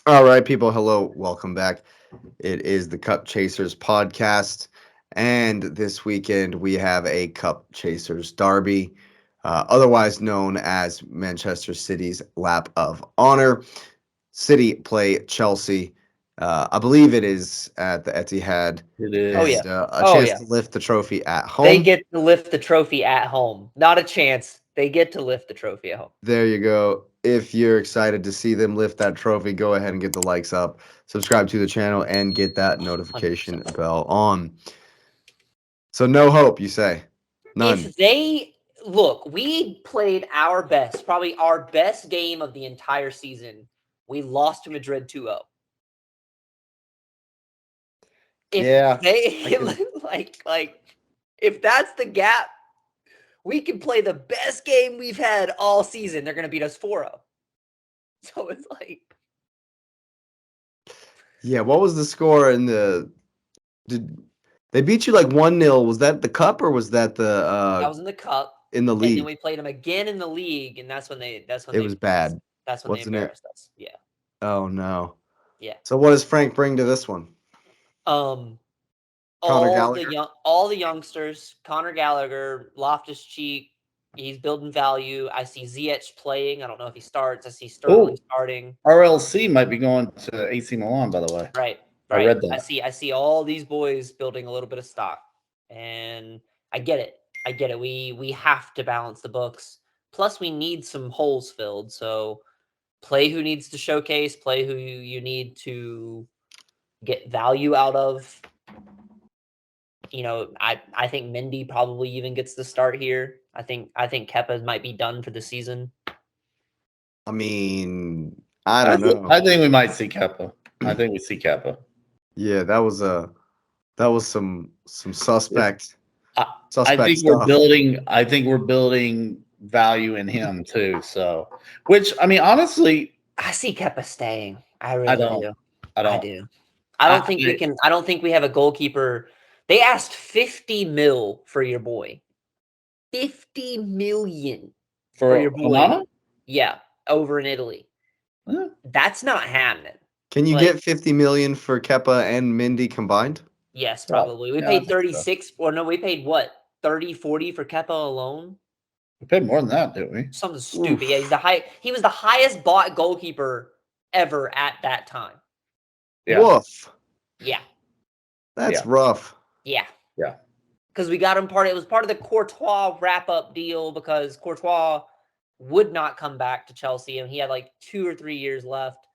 All right, people. Hello. Welcome back. It is the Cup Chasers podcast. And this weekend, we have a Cup Chasers derby, otherwise known as Manchester City's Lap of Honor. City play Chelsea. I believe it is at the Etihad, It is. Oh yeah. and a Oh chance yeah. to lift the trophy at They home. get to lift the trophy at home. Not a chance. They get to lift the trophy at home. There you go. If you're excited to see them lift that trophy, go ahead and get the likes up, subscribe to the channel, and get that notification 100%. bell on. So no hope, you say? None. If they look, we played our best, probably our best game of the entire season. We lost to Madrid 2-0. If Yeah, they can- like if that's the gap, we can play the best game we've had all season. They're gonna beat us 4-0. So it's like Yeah, what was the score in the did they beat you like 1-0? Was that the cup or was that the that was in the cup. in the And then league? we played them again in the league, and that's when they It was bad, that's when they wasn't it? embarrassed us. Yeah. Oh no. Yeah. So what does Frank bring to this one? Um Conor Gallagher? all the youngsters, Conor Gallagher, Loftus Cheek, he's building value. I see Ziyech playing. I don't know if he starts. I see Sterling starting. RLC might be going to AC Milan, by the way. Right. I read that. I see all these boys building a little bit of stock. And I get it. I get it. We have to balance the books. Plus we need some holes filled. So play who needs to showcase, play who you need to get value out of. You know, I think Mendy probably even gets the start here. I think Kepa might be done for the season. I mean, I don't know. I think we might see Kepa. I think we see Kepa. Yeah, that was some suspect I think stuff. I think we're building value in him too. So, which I mean, honestly, I see Kepa staying. I really do. I don't. I do. I don't think we can. I don't think we have a goalkeeper. They asked 50 mil for your boy. 50 million for your boy. Onana? Yeah, over in Italy. Huh? That's not happening. Can you get 50 million for Kepa and Mindy combined? Yes, probably. We paid 36 or no, we paid what? 30, 40 for Kepa alone? We paid more than that, didn't we? Something stupid. Oof. Yeah, he was the highest bought goalkeeper ever at that time. Yeah. Woof. Yeah. That's rough. Yeah. Yeah. Because we got him it was part of the Courtois wrap-up deal because Courtois would not come back to Chelsea and he had like 2 or 3 years left.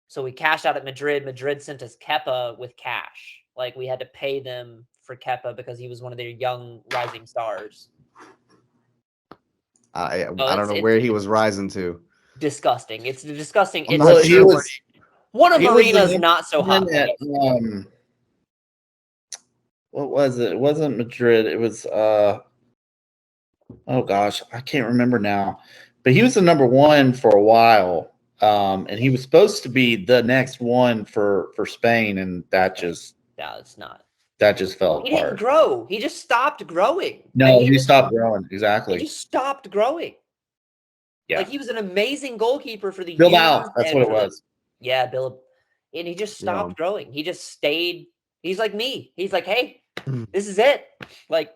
So we cashed out at Madrid. Madrid sent us Kepa with cash. Like we had to pay them for Kepa because he was one of their young rising stars. I don't know where he was rising to. Disgusting. It's disgusting. One of Marina's not so hot. What was it? It wasn't Madrid. It was oh gosh, I can't remember now. But he was the number one for a while. And he was supposed to be the next one for Spain, and that just fell apart. He didn't grow. He just stopped growing. No, he stopped growing. Exactly. He just stopped growing. Yeah. Like he was an amazing goalkeeper for the Build out. That's what it was. Yeah, Bill. And he just stopped growing. He just stayed. He's like me. He's like, hey, this is it. Like,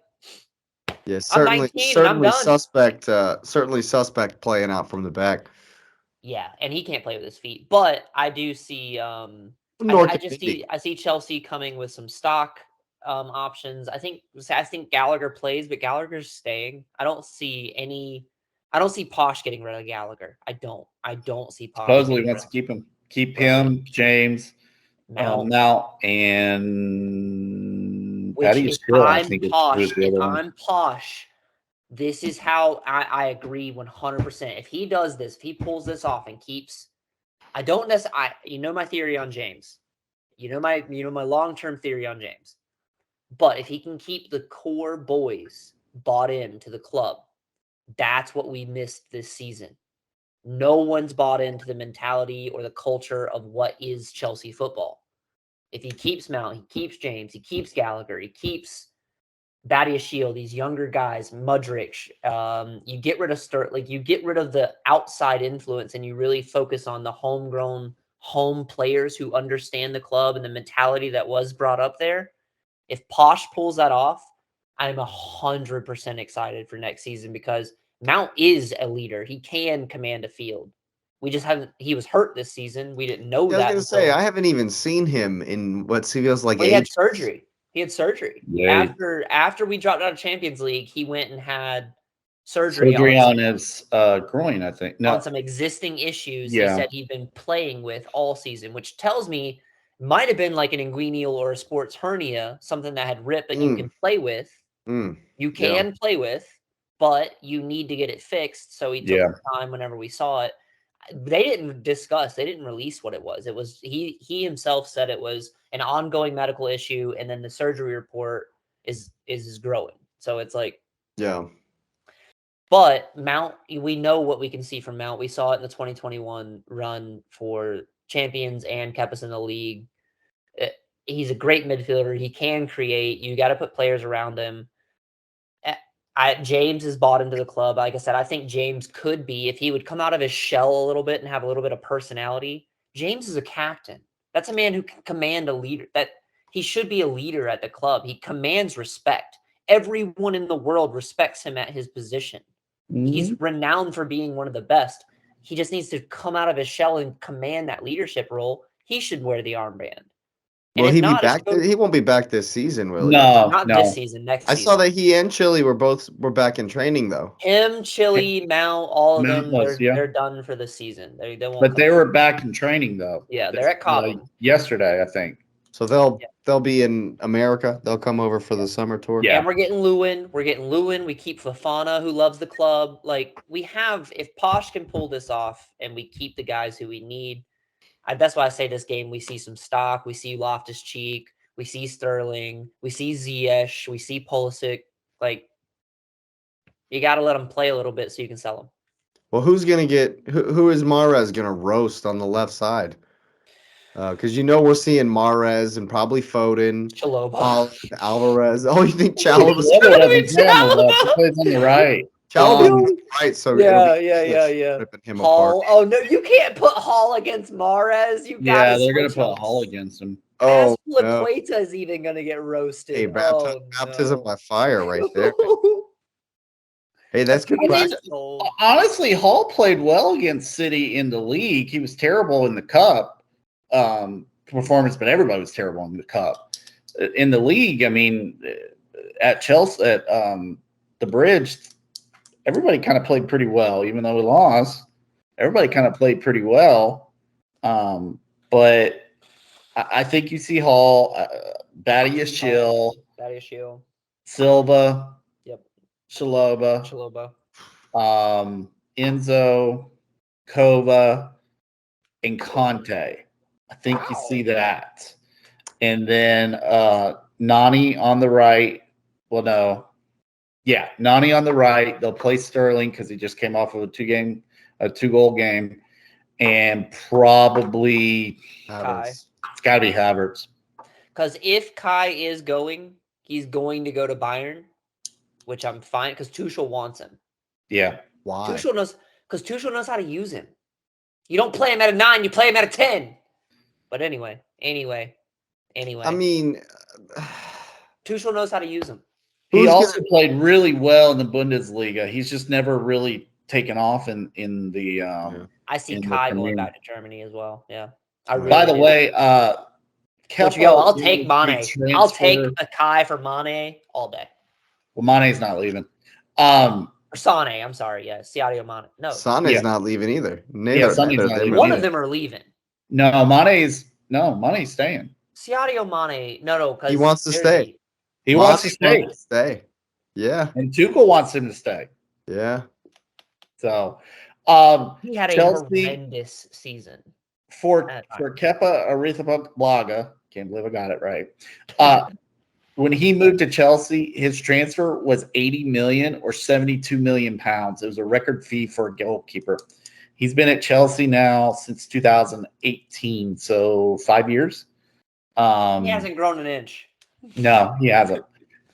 yeah, certainly suspect. Certainly suspect playing out from the back. Yeah, and he can't play with his feet. But I do see. I see Chelsea coming with some stock options. I think Gallagher plays, but Gallagher's staying. I don't see Posh getting rid of Gallagher. I don't see Posh. Supposedly wants to keep him, James, Mount, and Patty is still. I think I'm Posh. This is how I agree 100%. If he does this, if he pulls this off and keeps, I don't necessarily. You know my theory on James. You know my long-term theory on James. But if he can keep the core boys bought into the club, that's what we missed this season. No one's bought into the mentality or the culture of what is Chelsea football. If he keeps Mount, he keeps James, he keeps Gallagher, he keeps Badiashile, these younger guys, Mudryk, you get rid of you get rid of the outside influence and you really focus on the homegrown home players who understand the club and the mentality that was brought up there. If Posh pulls that off, I'm 100% excited for next season because Mount is a leader. He can command a field. We just haven't. He was hurt this season. We didn't know Yeah, I was that. gonna say I haven't even seen him in what feels like Well, he had age. surgery. He had surgery Yeah. after we dropped out of Champions League. He went and had surgery on his groin, I think. No, on some existing issues. Yeah. He said he'd been playing with all season, which tells me might have been like an inguinal or a sports hernia, something that had ripped that you can play with. You can play with, but you need to get it fixed. So he took the time whenever we saw it. They didn't release what it was. It was he himself said it was an ongoing medical issue, and then the surgery report is growing. So it's like, Yeah. but Mount, we know what we can see from Mount. We saw it in the 2021 run for champions and kept us in the league. He's a great midfielder. He can create. You got to put players around him. James is bought into the club. Like I said, I think James could be, if he would come out of his shell a little bit and have a little bit of personality. James is a captain. That's a man who can command a leader. That he should be a leader at the club. He commands respect. Everyone in the world respects him at his position. He's renowned for being one of the best. He just needs to come out of his shell and command that leadership role. He should wear the armband. Will he be back? He won't be back this season, will he? Not this season. Next season. I saw that he and Chile were back in training though. Him, Chile, Mount, all of them, they're done for the season. They won't. But they were back in training though. Yeah, they're at Cobham yesterday, I think. So they'll be in America. They'll come over for the summer tour. Yeah, and we're getting Lewin. We keep Fofana, who loves the club. Like if Posh can pull this off, and we keep the guys who we need. That's why I say this game, we see some stock. We see Loftus-Cheek. We see Sterling. We see Ziyech. We see Pulisic. Like, you got to let them play a little bit so you can sell them. Well, who's going to who is Mahrez going to roast on the left side? Because we're seeing Mahrez and probably Foden. Chalobah. Alvarez. Oh, you think Chalobah's He plays on the right. Chalobah's right, so yeah. Him Hall. apart. Oh no, you can't put Hall against Mahrez. They're gonna put Hall against him. Oh, Azpilicueta is even gonna get roasted. Hey, baptism by fire right there. Hey, that's good practice. Honestly, Hall played well against City in the league. He was terrible in the cup performance, but everybody was terrible in the cup. In the league, I mean, at Chelsea, at the Bridge, everybody kind of played pretty well, even though we lost. Everybody kind of played pretty well. But I think you see Hall, Thaddeus Shield, Silva, Chalobah, Enzo, Kova, and Conte. I think you see that. And then Nani on the right. Well, no. Yeah, Nani on the right. They'll play Sterling because he just came off of a 2-goal game. And probably Kai. It's got to be Havertz. Because if Kai is going, he's going to go to Bayern, which I'm fine because Tuchel wants him. Yeah. Why? Tuchel knows how to use him. You don't play him at a 9, you play him at a 10. But anyway. I mean, Tuchel knows how to use him. He also played really well in the Bundesliga. He's just never really taken off in the. I see Kai going back to Germany as well. Yeah. By the way, I'll take Mane. I'll take a Kai for Mane all day. Well, Mane's not leaving. Or Sane, I'm sorry. Yeah, Sadio Mane. No. Sane's not leaving either. Sane's not leaving. One of them are leaving. No, Mane's staying. Sadio Mane. No, because he wants to stay. He wants to stay. Yeah. And Tuchel wants him to stay. Yeah. So he had a horrendous season. For Kepa Arrizabalaga, can't believe I got it right. When he moved to Chelsea, his transfer was 80 million or 72 million pounds. It was a record fee for a goalkeeper. He's been at Chelsea now since 2018, so 5 years. He hasn't grown an inch. No, he hasn't.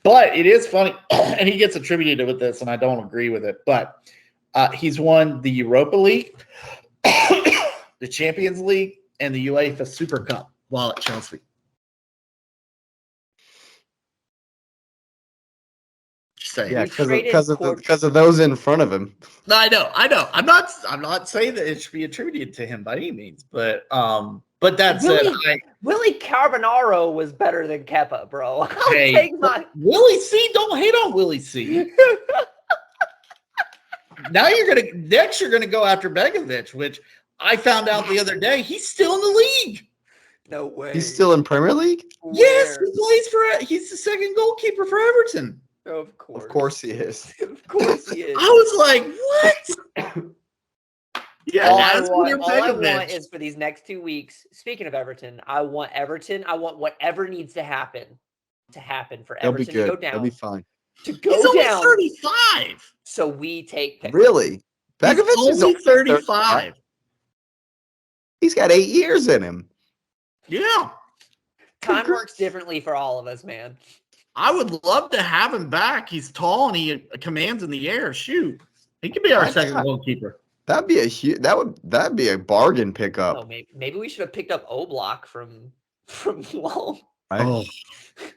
But it is funny, and he gets attributed with this, and I don't agree with it. But he's won the Europa League, the Champions League, and the UEFA Super Cup while at Chelsea. Just saying. Yeah, We traded because of those in front of him. I know. I'm not saying that it should be attributed to him by any means, but that said, Willie Carbonaro was better than Kepa, bro. Willie C. Don't hate on Willie C. Now you're gonna go after Begovic, which I found out the other day he's still in the league. No way. He's still in Premier League? Yes, he's the second goalkeeper for Everton. Of course. Of course he is. Of course he is. I was like, what? Yeah, all I want is for these next 2 weeks. Speaking of Everton, I want whatever needs to happen for They'll be Everton good. to go down. They'll be fine. To go He's only down. 35. So we take Pickford. Really? Begovic He's only 35. He's got 8 years in him. Yeah. Time works differently for all of us, man. I would love to have him back. He's tall and he commands in the air. Shoot, he could be our second goalkeeper. That'd be a bargain pickup. No, maybe we should have picked up Oblak from Long. Right? Oh,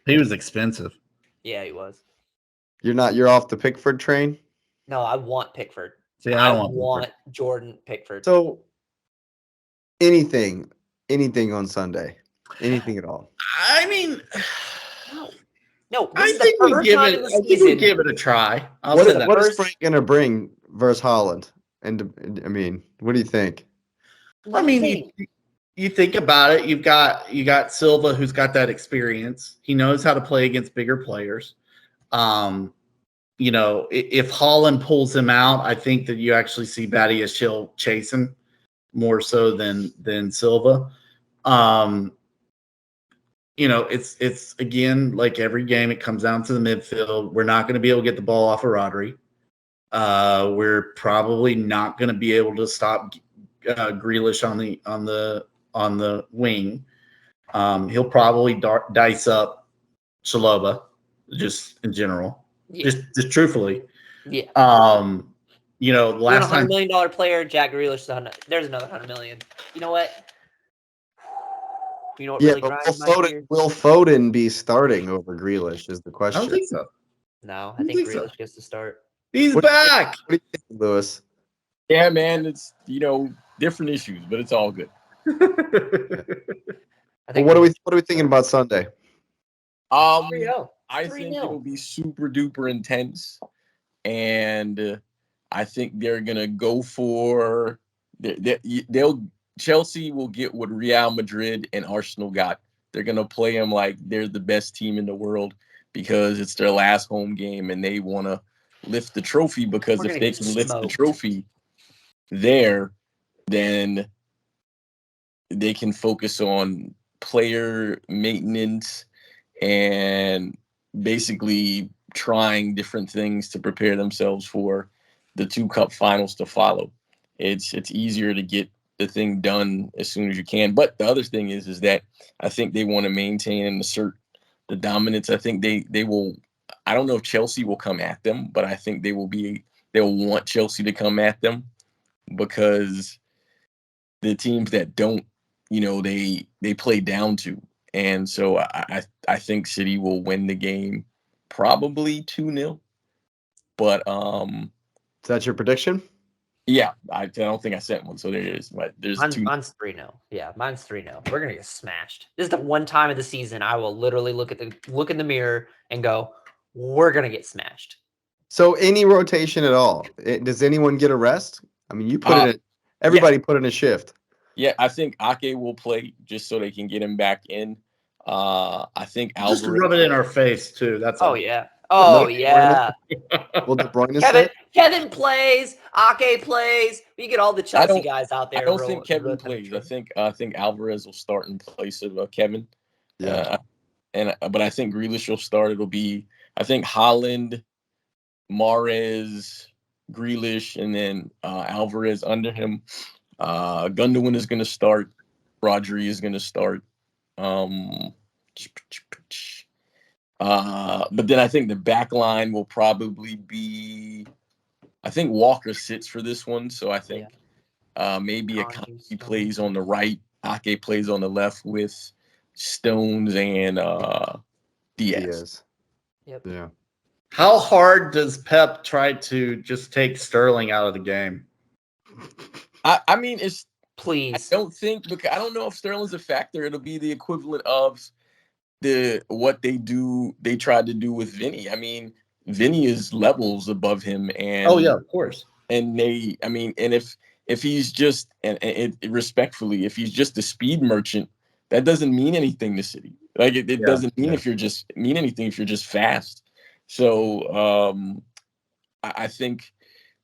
he was expensive. Yeah, he was. You're off the Pickford train? No, I want Pickford. See, I want Jordan Pickford. So anything on Sunday, anything at all. I mean, no. I think we give it a try. What is Frank going to bring versus Holland? And I mean, what do you think? I mean, you think about it. You got Silva, who's got that experience. He knows how to play against bigger players. If Holland pulls him out, I think that you actually see Badiashile chasing more so than Silva. It's again, like every game, it comes down to the midfield. We're not going to be able to get the ball off of Rodri. We're probably not going to be able to stop Grealish on the wing. He'll probably dice up Chalobah, just in general, just truthfully. Yeah. Last time $100 million player, Jack Grealish. There's another $100 million. You know what? Yeah, really but will Foden be starting over Grealish is the question. I don't think so. No, I think Grealish gets to start. He's back. What do you think, Lewis? Yeah, man, it's different issues, but it's all good. What are we thinking about Sunday? 3-0. I think it'll be super duper intense, and I think they're gonna go for Chelsea will get what Real Madrid and Arsenal got. They're gonna play them like they're the best team in the world because it's their last home game and they want to lift the trophy. Because if they can lift the trophy there, then they can focus on player maintenance and basically trying different things to prepare themselves for the 2 cup finals to follow. It's easier to get the thing done as soon as you can. But the other thing is that I think they want to maintain and assert the dominance. I think they will. I don't know if Chelsea will come at them, but I think they'll want Chelsea to come at them because the teams that don't, they play down to. And so I think City will win the game probably 2-0. But is that your prediction? Yeah, I don't think I sent one, so there it is. But mine's 3-0. Yeah, mine's 3-0. We're gonna get smashed. This is the one time of the season I will literally look in the mirror and go, "We're gonna get smashed." So any rotation at all? Does anyone get a rest? I mean, you put it in. Everybody put in a shift. Yeah, I think Ake will play just so they can get him back in. I think Alvarez. Just to rub it in our face too. That's all. Yeah. Oh yeah. Well, De Bruyne Kevin plays. Ake plays. We get all the Chelsea guys out there. I don't think Kevin plays. I think Alvarez will start in place of Kevin. Yeah. But I think Grealish will start. It'll be Haaland, Mahrez, Grealish, and then Alvarez under him. Gundogan is going to start. Rodri is going to start. But then I think the back line will probably be. I think Walker sits for this one, so I think maybe Akanji plays on the right. Ake plays on the left with Stones and Diaz. Yep. Yeah. How hard does Pep try to just take Sterling out of the game? I mean, I Please. I don't know if Sterling's a factor. It'll be the equivalent of what they tried to do with Vinny. I mean, Vinny is levels above him, and Oh yeah, of course. and if he's just respectfully, if he's just a speed merchant, that doesn't mean anything to City. Like it Yeah. doesn't mean if you're just mean anything if you're just fast. So I think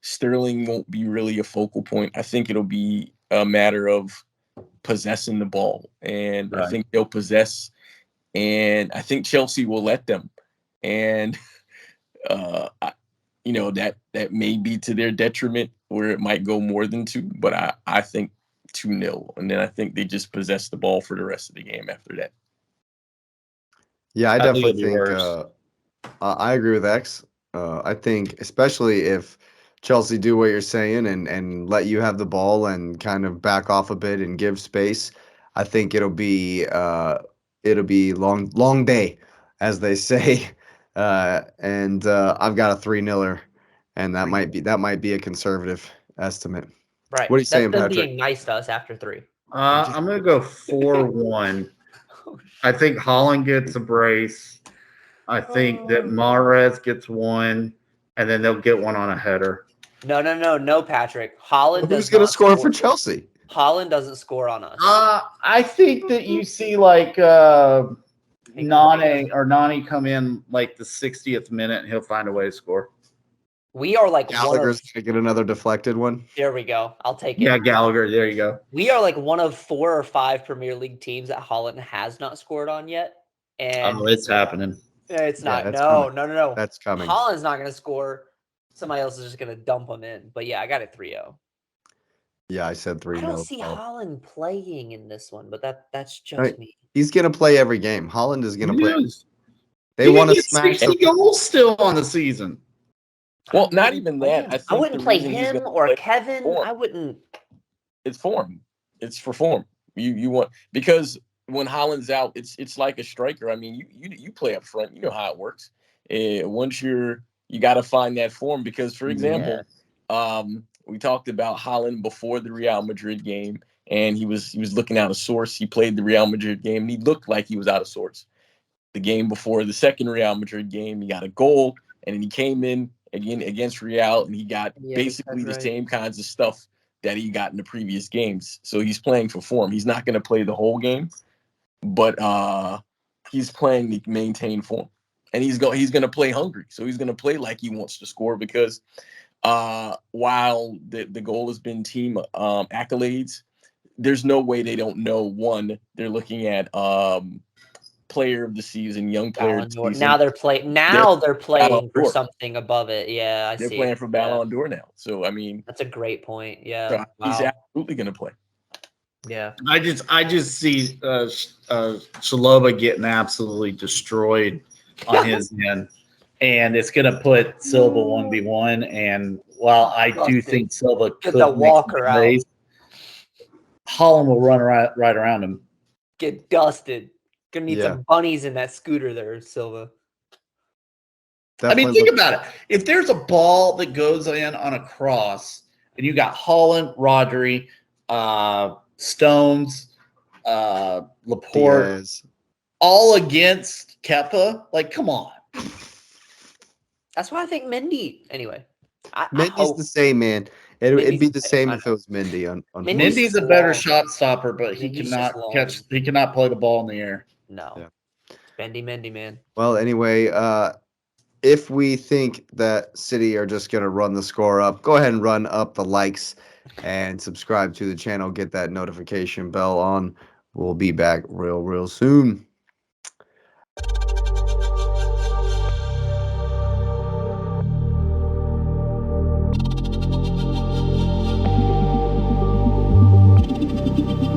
Sterling won't be really a focal point. I think it'll be a matter of possessing the ball, and I Right. think they'll possess, and I think Chelsea will let them, and that may be to their detriment, where it might go more than 2, but I think 2-0, and then I think they just possess the ball for the rest of the game after that. Yeah, I I think definitely it'll be think worse. I agree with X. I think especially if Chelsea do what you're saying and let you have the ball and kind of back off a bit and give space, I think it'll be long day, as they say. And I've got a 3-0, and that might be a conservative estimate. Right. What are you That's saying, them Patrick? being nice to us after 3. I'm gonna go 4-1. I think Holland gets a brace. I think that Mahrez gets one, and then they'll get one on a header. No, Patrick. Holland Who's does going to not score for Chelsea? Holland doesn't score on us. I think that you see like Nani come in like the 60th minute, and he'll find a way to score. We are like Gallagher's going to get another deflected one. There we go. I'll take it. Yeah, Gallagher. There you go. We are like one of 4 or 5 Premier League teams that Holland has not scored on yet. And It's happening. it's Yeah, not. that's No. coming. That's coming. Holland's not going to score. Somebody else is just going to dump them in. But yeah, I got it 3-0. Yeah, I said 3-0. I don't see Holland playing in this one, but that's just Right. me. He's going to play every game. Holland is going to play. Yes. They want to smash 60 goals still on the season. Well, not even that. I wouldn't play him or Kevin. I wouldn't. It's form. It's for form. You want, because when Holland's out, it's like a striker. I mean, you play up front. You know how it works. Once you got to find that form, because, for example, we talked about Holland before the Real Madrid game, and he was looking out of sorts. He played the Real Madrid game, and he looked like he was out of sorts. The game before the second Real Madrid game, he got a goal, and then he came in again against Real, and he got basically the same kinds of stuff that he got in the previous games. So he's playing for form. He's not going to play the whole game, but he's playing to maintain form, and he's going to play hungry. So he's going to play like he wants to score, because while the goal has been team accolades, there's no way they don't know. One, they're looking at player of the season, young player of the season. Now they're playing for something above it. Yeah, they're playing for Ballon d'Or now. So I mean, that's a great point. Yeah, so he's absolutely going to play. Yeah, I just see Shalova getting absolutely destroyed on his end, and it's going to put Silva 1v1. And while I do think Silva could the Walker out, Holland will run right around him. Get dusted. Gonna need some bunnies in that scooter there, Silva. Definitely. I mean, think about it. If there's a ball that goes in on a cross, and you got Holland, Rodri, Stones, Laporte, Diaz, all against Kepa, like, come on. That's why I think Mendy. Anyway, Mendy's the same, man. It'd be the same if it was Mendy. Mendy's a better shot stopper, but he cannot catch. He cannot play the ball in the air. No. Yeah. Mendy, man. Well, anyway, if we think that City are just going to run the score up, go ahead and run up the likes and subscribe to the channel. Get that notification bell on. We'll be back real soon.